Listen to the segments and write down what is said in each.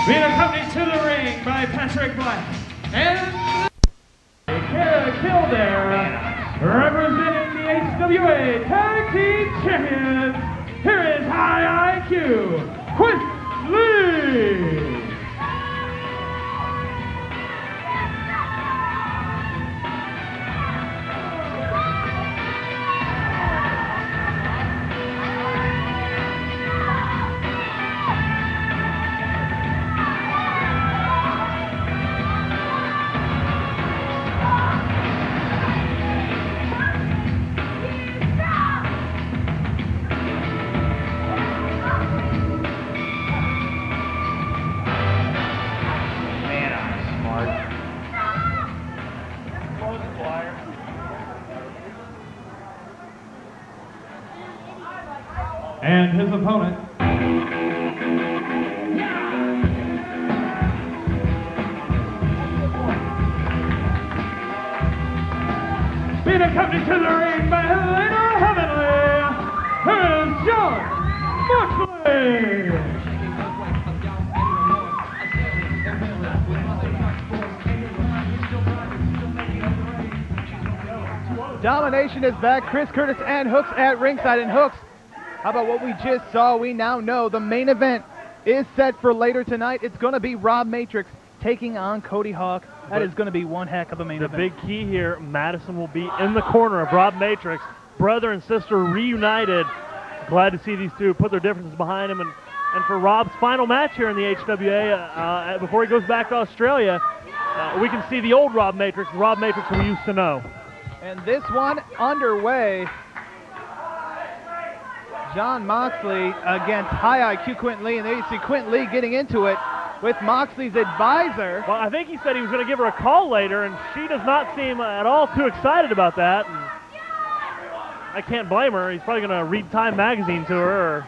Being accompanied to the ring by Patrick Black and Kildare, representing the HWA Tag Team Champions, here is High IQ, Quinten. And his opponent, being accompanied to the ring by Helena Heavenly, here's John Moxley. Domination is back. Chris Curtis and Hooks at ringside. And Hooks, how about what we just saw? We now know the main event is set for later tonight. It's going to be Rob Matrix taking on Cody Hawk. That is going to be one heck of a main event. The big key here, Madison will be in the corner of Rob Matrix. Brother and sister reunited. Glad to see these two put their differences behind him. And for Rob's final match here in the HWA, before he goes back to Australia, we can see the old Rob Matrix we used to know. And this one underway. John Moxley against High IQ Quinten Lee, and there you see Quinten Lee getting into it with Moxley's advisor. Well, I think he said he was going to give her a call later, and she does not seem at all too excited about that. And I can't blame her. He's probably going to read Time magazine to her or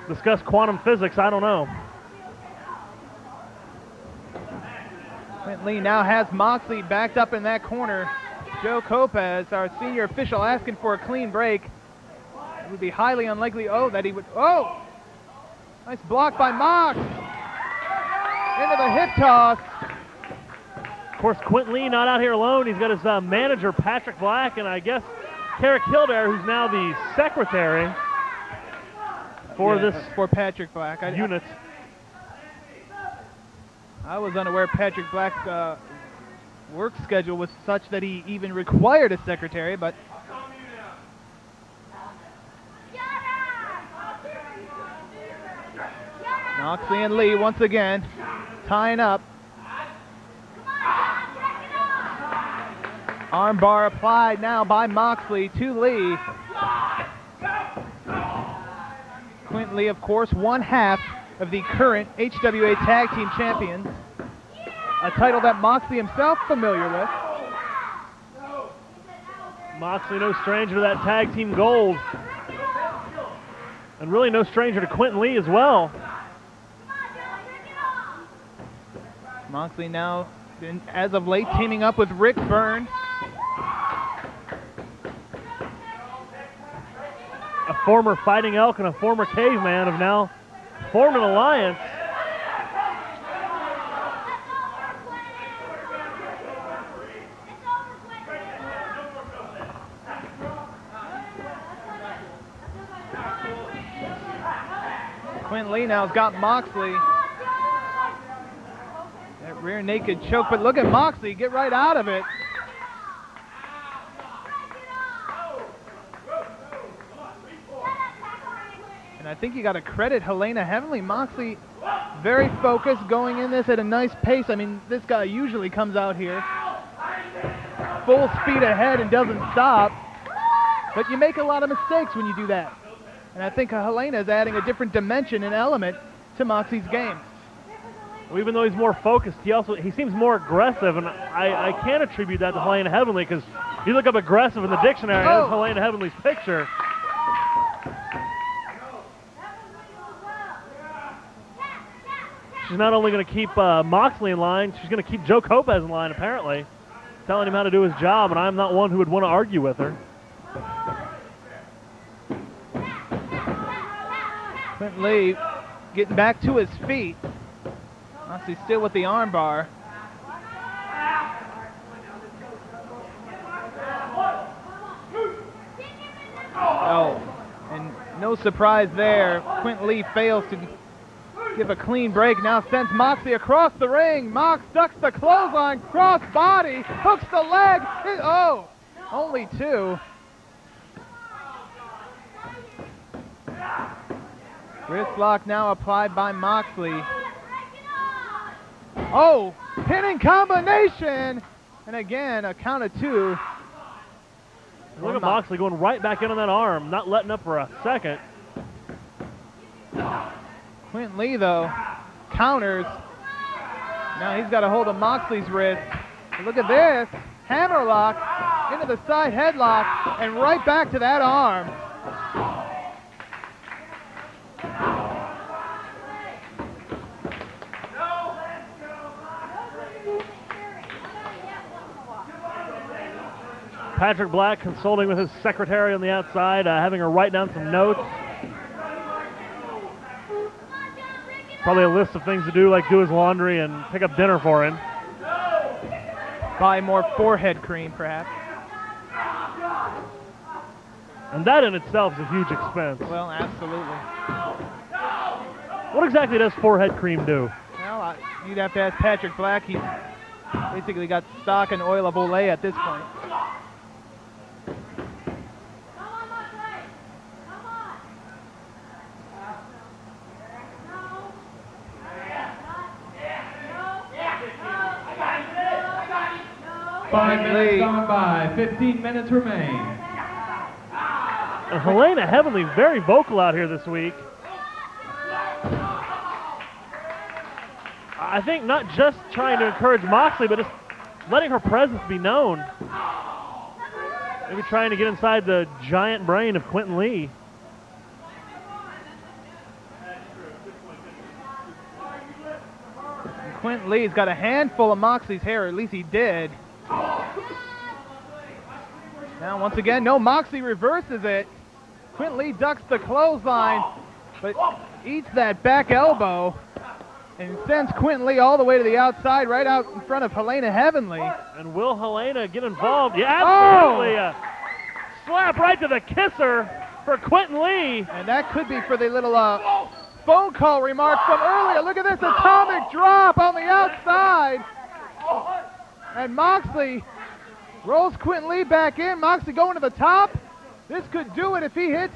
discuss quantum physics. I don't know. Quinten Lee now has Moxley backed up in that corner. Joe Kopez, our senior official, asking for a clean break. It would be highly unlikely, that he would, nice block by Mox. Into the hip toss. Of course, Quinten Lee not out here alone. He's got his manager, Patrick Black, and I guess Kara Kildare, who's now the secretary for for Patrick Black. Unit. I was unaware Patrick Black's work schedule was such that he even required a secretary, but Moxley and Lee once again tying up. Armbar applied now by Moxley to Lee. Quinten Lee, of course, one half of the current HWA Tag Team Champions, a title that Moxley himself familiar with. Moxley no stranger to that tag team gold. And really no stranger to Quinten Lee as well. Moxley now, as of late, teaming up with Rick Byrne. A former Fighting Elk and a former Caveman have now formed an alliance. Quinten Lee now's got Moxley. That rear naked choke, but look at Moxley get right out of it. And I think you got to credit Helena Heavenly. Moxley very focused, going in this at a nice pace. I mean, this guy usually comes out here full speed ahead and doesn't stop. But you make a lot of mistakes when you do that. And I think Helena is adding a different dimension and element to Moxley's game. Well, even though he's more focused, he seems more aggressive, and I can't attribute that to Helena Heavenly, because if you look up aggressive in the dictionary, there's Helena Heavenly's picture. She's not only going to keep Moxley in line, she's going to keep Joe Kopez in line, apparently, telling him how to do his job, and I'm not one who would want to argue with her. Quinten Lee getting back to his feet. Moxley still with the armbar. Oh, and no surprise there. Quinten Lee fails to give a clean break. Now sends Moxley across the ring. Mox ducks the clothesline, cross body, hooks the leg. Oh, only two. Wrist lock now applied by Moxley. Oh, pinning combination. And again, a count of two. Look at Moxley going right back in on that arm, not letting up for a second. Quinten Lee, though, counters. Now he's got a hold of Moxley's wrist. But look at this. Hammerlock into the side headlock and right back to that arm. Patrick Black consulting with his secretary on the outside, having her write down some notes. Probably a list of things to do, like do his laundry and pick up dinner for him. Buy more forehead cream, perhaps. And that in itself is a huge expense. Well, absolutely. What exactly does forehead cream do? Well, you'd have to ask Patrick Black. He's basically got stock in oil of Olay at this point. Five minutes gone by, 15 minutes remain. And Helena Heavenly very vocal out here this week. I think not just trying to encourage Moxley, but just letting her presence be known. Maybe trying to get inside the giant brain of Quinten Lee. Quinten Lee's got a handful of Moxley's hair, or at least he did. Now once again, no, Moxley reverses it. Quinten Lee ducks the clothesline, but eats that back elbow and sends Quinten Lee all the way to the outside, right out in front of Helena Heavenly. And will Helena get involved? Yeah, absolutely. Oh! Slap right to the kisser for Quinten Lee. And that could be for the little phone call remark from earlier. Look at this atomic drop on the outside. And Moxley rolls Quinten Lee back in. Moxley going to the top. This could do it if he hits.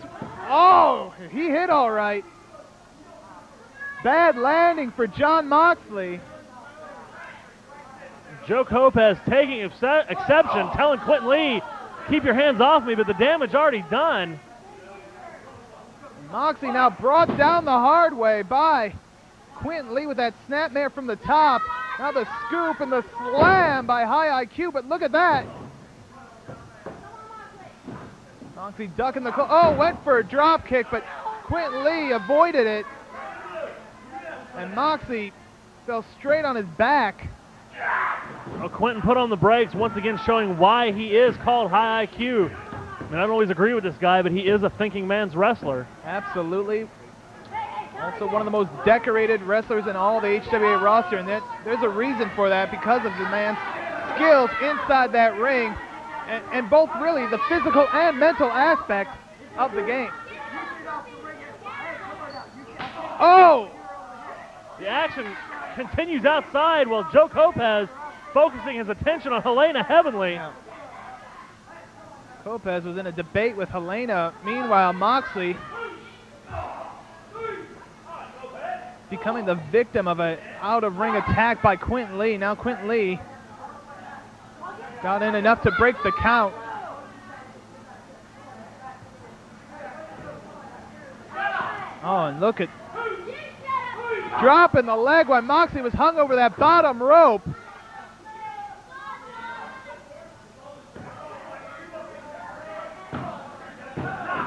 Oh, he hit all right. Bad landing for John Moxley. Joe Lopez taking exception, telling Quinten Lee, keep your hands off me, but the damage already done. Moxley now brought down the hard way by Quinten Lee with that snapmare from the top. Now the scoop and the slam by High IQ, but look at that. Moxley ducking the went for a drop kick, but Quinten Lee avoided it. And Moxley fell straight on his back. Well, Quinten put on the brakes, once again showing why he is called High IQ. I mean, I don't always agree with this guy, but he is a thinking man's wrestler. Absolutely. Also one of the most decorated wrestlers in all the HWA roster, and there's a reason for that because of the man's skills inside that ring, and both really the physical and mental aspects of the game. Oh! The action continues outside while Joe Lopez focusing his attention on Helena Heavenly. Yeah. Lopez was in a debate with Helena. Meanwhile, Moxley becoming the victim of an out-of-ring attack by Quinten Lee. Now Quinten Lee got in enough to break the count. Oh, and look at dropping the leg while Moxley was hung over that bottom rope.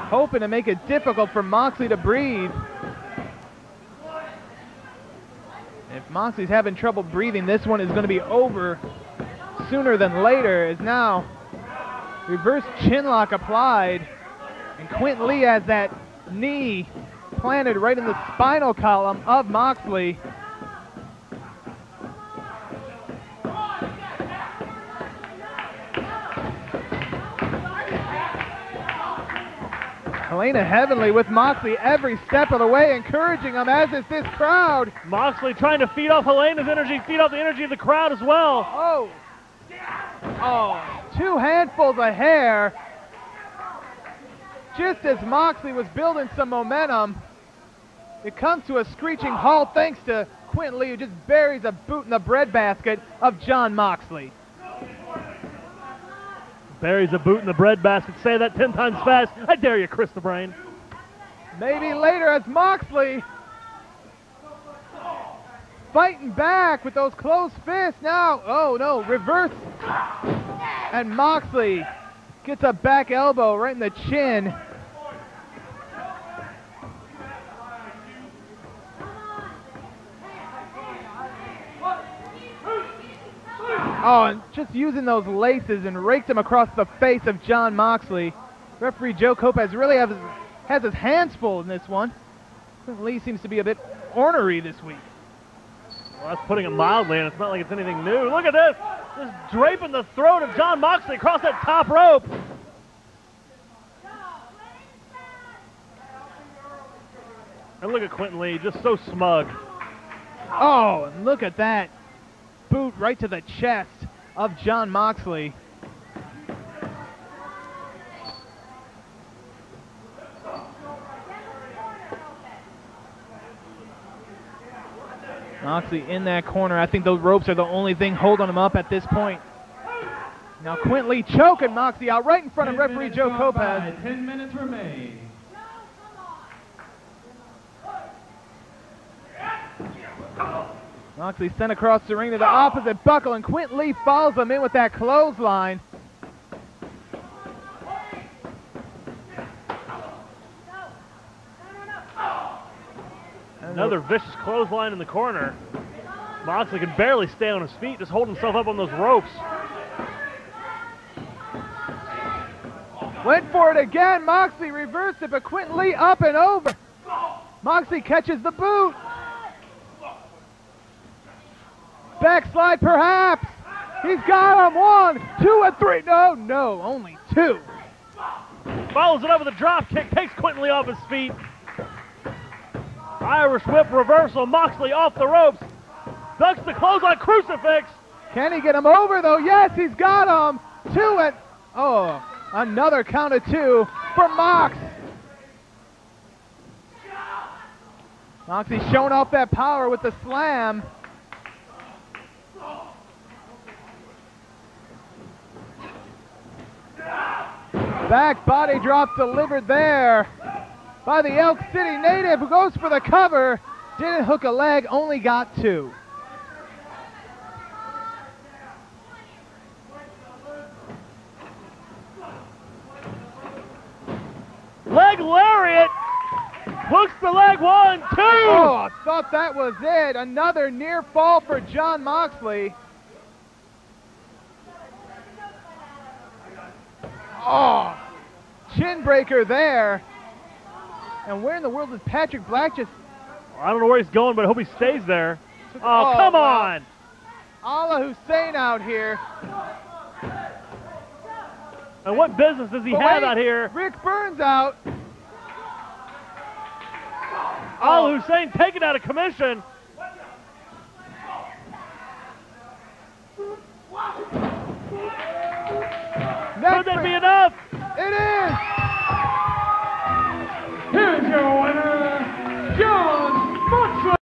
Hoping to make it difficult for Moxley to breathe. If Moxley's having trouble breathing, this one is going to be over sooner than later. As now reverse chinlock applied, and Quinten Lee has that knee planted right in the spinal column of Moxley. Helena Heavenly with Moxley every step of the way, encouraging him, as is this crowd. Moxley trying to feed off Helena's energy, feed off the energy of the crowd as well. Oh. Oh, 2 handfuls of hair. Just as Moxley was building some momentum, it comes to a screeching halt thanks to Quinten Lee, who just buries a boot in the breadbasket of John Moxley. Buries a boot in the breadbasket. Say that 10 times fast. I dare you, Chris the Brain. Maybe later as Moxley fighting back with those closed fists now. Oh no, reverse. And Moxley gets a back elbow right in the chin. Oh, and just using those laces and raked him across the face of John Moxley. Referee Joe Copaz really has his hands full in this one. Quinten Lee seems to be a bit ornery this week. Well, that's putting it mildly, and it's not like it's anything new. Look at this. Just draping the throat of John Moxley across that top rope. And look at Quinten Lee, just so smug. Oh, and look at that boot right to the chest of John Moxley. Moxley in that corner. I think those ropes are the only thing holding him up at this point. Now Quinten Lee choking Moxley out right in front of referee Joe Copaz. 10 minutes remain. Moxley sent across the ring to the opposite buckle, and Quinten Lee follows him in with that clothesline. Another vicious clothesline in the corner. Moxley can barely stay on his feet, just holding himself up on those ropes. Went for it again. Moxley reversed it, but Quinten Lee up and over. Moxley catches the boot. Backslide perhaps. He's got him. 1, 2, and 3. No, only 2. Follows it up with a drop kick, takes Quinten Lee off his feet. Irish whip reversal, Moxley off the ropes. Ducks the clothesline crucifix. Can he get him over though? Yes, he's got him. 2 and, oh, another count of 2 for Mox. Moxley showing off that power with the slam. Back body drop delivered there by the Elk City native, who goes for the cover. Didn't hook a leg, only got 2. Leg lariat. Hooks the leg. 1, 2. Oh, I thought that was it. Another near fall for John Moxley. Oh, chin breaker there. And where in the world is Patrick Black just... I don't know where he's going, but I hope he stays there. Oh, come on. Allah Hussein out here. And what business does he have out here? Rick Burns out. Al Hussein taken out of commission. Could that be enough? It is.